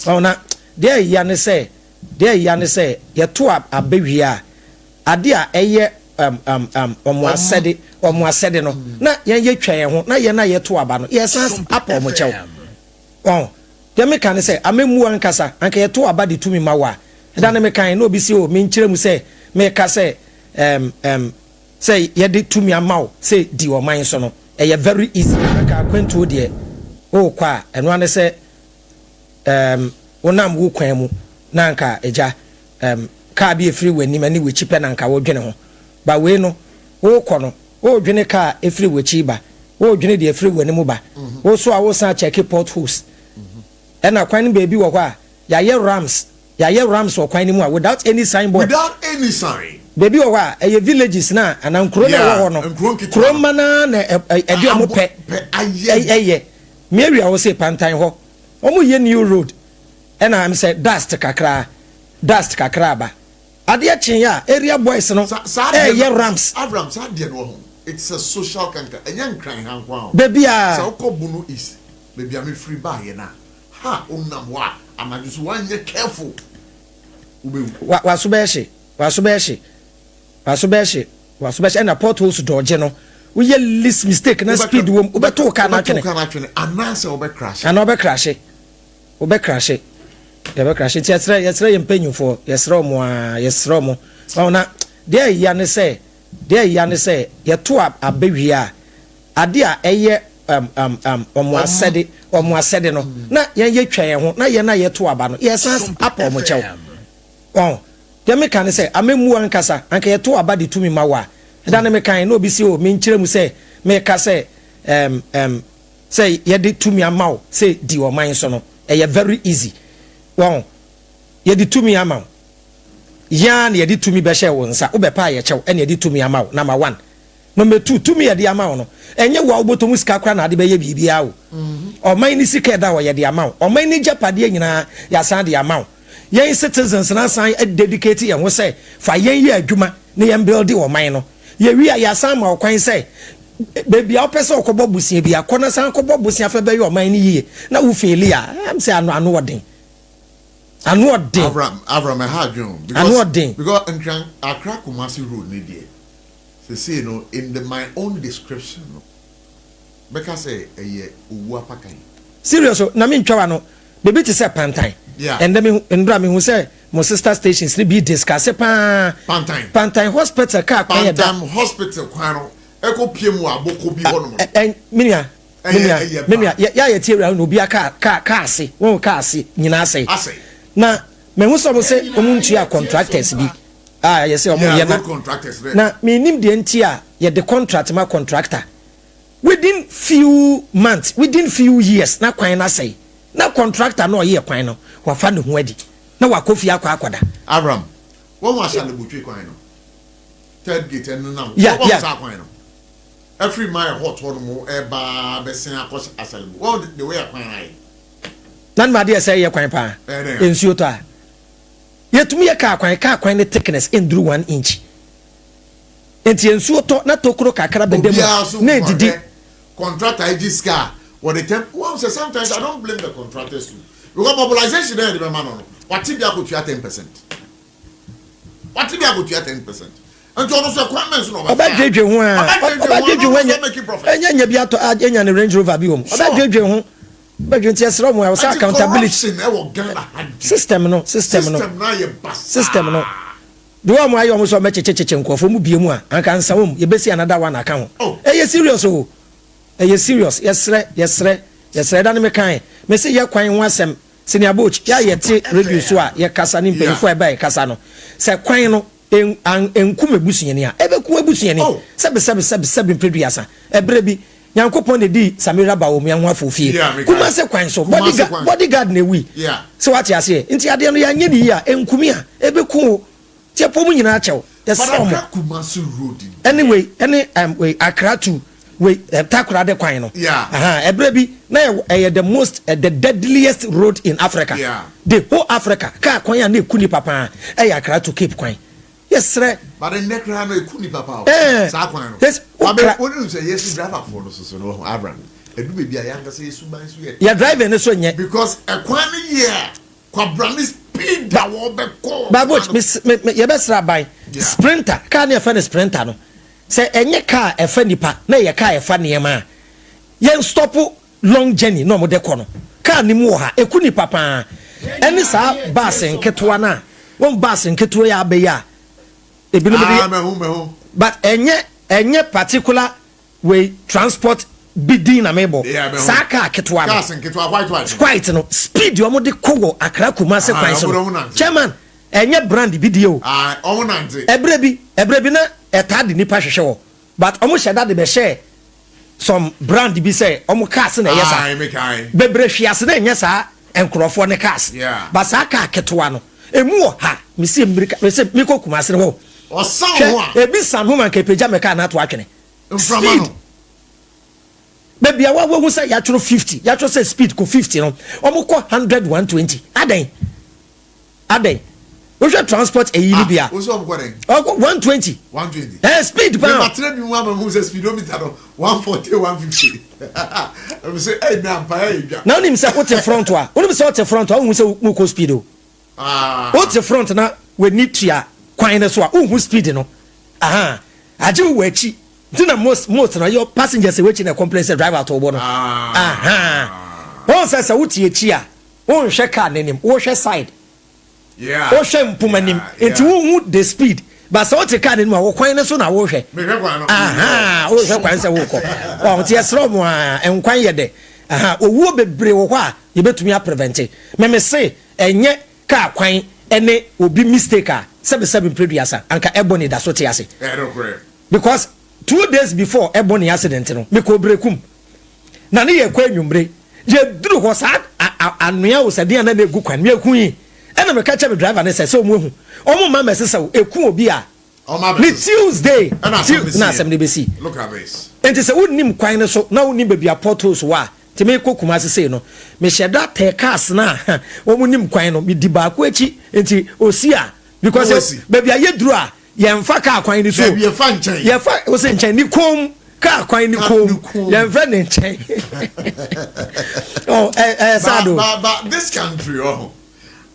na there ya ne say ye to abewia ade a eye omo asede no na ye twen ho na ye to aba no ye san apa omo chew de me kan say amemu ankasa anka ye to aba de tumi mawa da na me kan na obi si o me nkyere mu say me ka say say ye de tumi amaw say di o man so no e very easy ka kwentu de o kwa eno ane say wonam wo kwan mu na anka eja ka bi efiri wani mani we chipe na anka wo dwene ho ba we no wo kɔ no wo dwene ka efiri we chi ba wo dwene de efiri wani mu ba wo so a wo san check potholes na kwan baby wo hɔ a ya ye rams wo kwan ni mu a without any signboard baby wo hɔ a villages na anankuro na wo hɔ no kuro mana na edi omo pɛ ayɛ Mary I will say pantan ho omo ye new road and I'm say dust kakra ba ade achen ya area boys no ye rams ade no it's a social kanka enya nkran hankwa baby a so kobuno is baby am free ba ye na ha onam wa amajusu wan ye careful waso beshi and a potholes dodge no we ye least mistake na speed wo obeto ka na twene anase obecrash and obecrash ya crash it yesterday yempenyu for yesro mo na there ya ne say ye to abewia ade a eye omo asede no na ye twen ho na ye to aba no ye san apa omo chew de me kan say amemu ankasa anka ye to aba de tumi mawa da na me kan na obi si o me nkyere mu say me ka say say ye de tumi amaw say di o man so no e very easy ye di tumi amaw ya na ye di tumi be hye wo nsa wo be pa ye chew e na ye di tumi amaw number 1 number 2 tumi ye di amaw no enye wo obotomu sika kra na ade be ye bibia wo o man ni sika da wo ye di amaw o man ni japade nyina ya san di amaw yen citizens na san dedicate ye ho say fa yen ye adwuma na yen build wo man no ye wi ya san ma okwan say baby a pese okobo busia bia kona san kobo busia fa be ye o man ni yie na wo feli a am say anu odin Avram I had you because in Accra Kumasi road ni there say no in my own description because say owu apakan serious na me ntwa no baby to say pantai and then ndra me hu say mo sister stations ni be discuss pantai hospital ka kwa pantai hospital kwa no eko piemu aboko bi ho no minia ya ye tie no bi ka ase won ka ase nyina ase na me hu so mo say omuntua contractors bi ye say omo ye na me nim de ntia ye the contract ma contractor within few months within few years na kwan na say na contractor no ye kwan no wa fa ne ho adi na wa kofi akwada Avram won wa sha le butwe kwan no third gate en na wo sa kwan no every mile hot one mo e ba besen akos asalbu what the way kwan ai nan ma de say ye kwan pa ensuo to a yetumi ye ka kwan ne thickness enduru 1 inch enti ensuo to na tokuro kakra bedem na didi contractor igiska what the temp one say sometimes I don't blame the contractors too because mobilization there the man no what be akotua 10% what be akotua 10% and to also requirements no obadwedwe ho a enya bi ato enya ne Range Rover bi hom obadwedwe ho but you say mo we say accountability system no do am ayo mo so me checheche nkofo mu bie mu a anka nsa wo ye besi another one aka ho e serious o e serious yes da ne me kan me say ye kwan ho asem senior boch ya ye te radio so a ye kasa ni mpefo e ba ye kasa no say kwan no enkum ebusuani a ebekum ebusuani sebe preduasa ebre bi Yankopon de di Samira ba wo me anwa fofie kuma se kwan so bodyguard na wi so what you say nti ade no ya nye ni ya enkumi a ebeku tie pom nyina achew yes Kumasi road anyway we Accra to we takura de kwan no ebre bi na the most the deadliest road in Africa the whole Africa ka kwan ya na ekuni papa Accra to Cape kwan yes sir but the neck ran no ekuni papa sa kwan no yes wonu say yes driver for no so no Abraham edu be bia yanga say yesu ban so ya driver ne so nye because ekwan here Kwabrani speed that will be called. Babuch, you best rabbi. Sprinter, can't you find a sprinter? No, say any car a funny pa, na your car a funny man. Yen stop long journey, no more decono. Can't ni moha, a kuni papa. Any sa basin ketuana, one basin ketuya beya. But any particular way transport bidin amebo. Saka ketuana. Gas and ketwa white. Quite no speed you amode kogo akra kumase kwan so. Chairman, any brand bidio. Ebrebi na etade nipa hwehwe wo. But omo sheda de be share some brand bi say omo cars na yesa. Bebre hwiase na nya sa enkrofo ne cars. But saka ketuwa no. Emu ha, me see America, me say me ko kumase ho. Osan ho a. Ebi san ho man ke peja me car na to atwene. Speed. Baby, I want to say you 50. You say speed ko 50 no. Omo ko 100 120. Aden. We should transport a Libya. What's up going? 120. 120. Speed pa. The battery be one who say speedometer 140 150. I say hey na pa. Now him say what the front wa. What say what the front wa? Who say who ko speed o. What the front na we need to kwan na so a who speed no. Aha. Aje we echi. Tina most na your passengers waiting a complaint say driver to obo no. Aha. Won say say wuti echi a. Won hwe car nanim. Wo hwe side. Yeah. Wo hwe mpumanim. Enti wo the speed. But so what car nanim wo kwan na so na wo hwe. Me hwe kwan no. Aha. Wo hwe kwan say wo ko. Wo ti esro mo a enkwan ye de. Aha. Owuo bebre wo hɔ a ye betumi a prevent. Me say enye car kwan ene obi mistake a 77 preduasa anka ebony da so te ase. Because 2 days before ebony accident no me ko brekum na ne ye kwa nwumbre je duru ho sa anoya wo sade na egu kwan me eku yi ena me ka che me driver ne se so mu ehu omo ma mese se eku obi a ni Tuesday na asem ne besi look at this enti se wonnim kwan ne so na wonnim bebia portals wa te me ko kuma se no me sheda te cars na wo nim kwan no me di ba ko echi enti osi a because bebia ye duru a yemfa ka kwan ni so yefa o se nchen ni kom ka kwan ni kom yemfa ne nchen oh sado but this country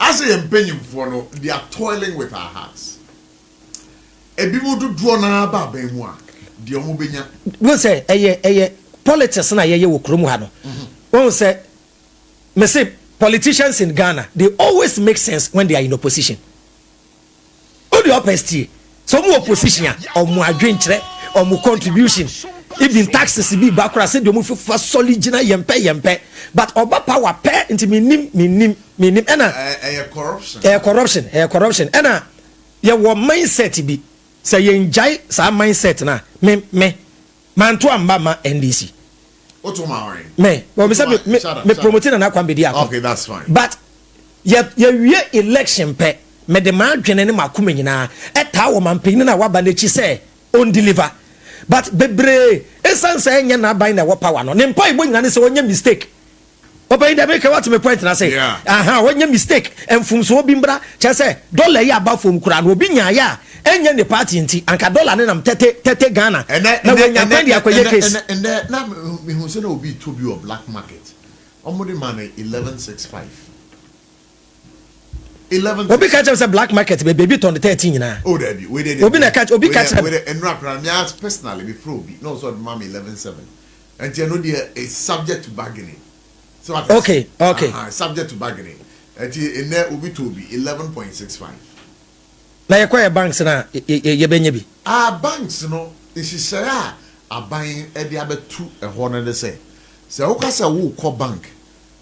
as a penny for no they are toiling with our hearts ebi mo do na ba ban mu a de o mo benya we say eye politics na ye wo krom ha no we say me say politicians in Ghana they always make sense when they are in opposition o the opposite so mu opposition or mu adwenkyere or mu contribution even taxes be bakura say de mu fa solid gina yempe but oba power pay into minim ena corruption ena ye wo mindset bi say ye enjoy sa mindset na me manto amba ma NDC otomawari me we say me promoting na kwambedi akọ okay that's fine but ye wie election pay me de ma adwene ne makoma nyina eta wo mampini na waba na chi say on deliver but bebre essence enya na ban na wo power no ne mpa igbo nyina ne say wonya mistake open the make what me point na say aha wonya mistake enfumso obi mbra che say dollar ya aba fom kura no obi nya ya enya ne party nti anka dollar ne nam tete Ghana na wonya kwandi akoye case and na me hu say na obi to be of black market omodi man 1165 11 obi catch us a black market baby turn the 13 na oh there we did obi na catch obi catch and rap me ask personally before obi no so mama 11.7 and you know there is subject to bargaining so okay subject to bargaining and in there obi to be 11.65 na ye kwa banks na ye benye bi banks no is say aban e dia betu e ho no de say wo ka say wo ko bank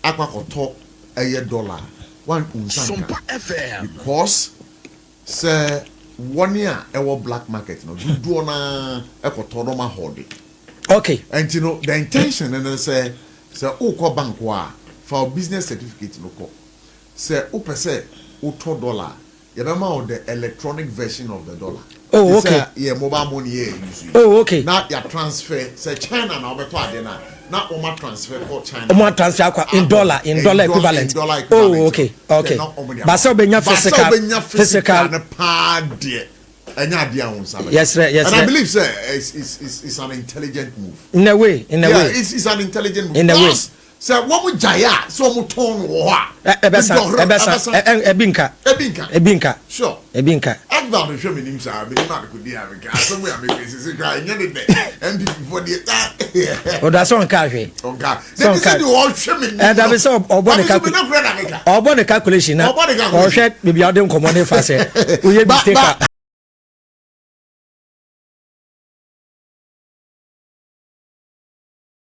akwakoto eye dollar one SOMPA FM because say 1 year ewo black market no do na ekoto no ma hode okay and you know the intention and say o ko bank wa for business certificate no ko say o pese o to dollar you be ma the electronic version of the dollar oh okay yeah mobile money use oh okay now your transfer say China na obeto ade na o ma transfer for China o ma transfer in dollar equivalent oh okay but so benya physical na pa de enya de ahun sabe yes and I believe it's an intelligent move in a way it's an intelligent move in a way sɛ wɔn gya so wɔn tɔn wɔ hɔ a. ɛbɛsa ebinka. sure. ebinka. adva no hwɛ mi nim saa mi nim adeko di amika asɛm yɛ amika sisi kra ɛnyɛ ne dɛ npp fo deɛ taa. ɔda sɛ ɔnka ahwɛ. ɔnka ne ti sɛ de ɔhwɛ mi nim. ɛdabi sɛ ɔbɔ ne calculation na ɔhwɛ beebi a ɔde nkɔmɔ ne fa sɛ oyɛ mistake a.